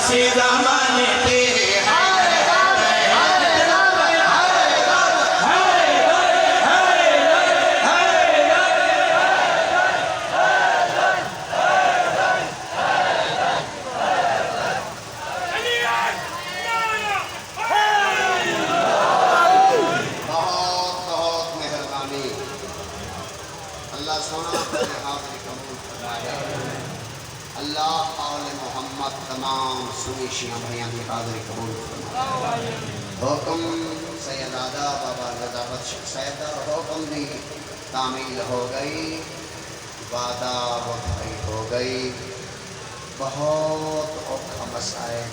से ज़माने तेरे अल्लाह सोना तेरे हाज़िर कबूल फरमाए। अल्लाह आले मोहम्मद तमाम सुनी शिया भाइयों की हाज़िर कबूल फरमाए। हुक्म सैयदादा बाबा नज़ाफत सैयदा हुक्म दी तामील हो गई, वादा वफाई हो गई। बहुत औखा मसाइल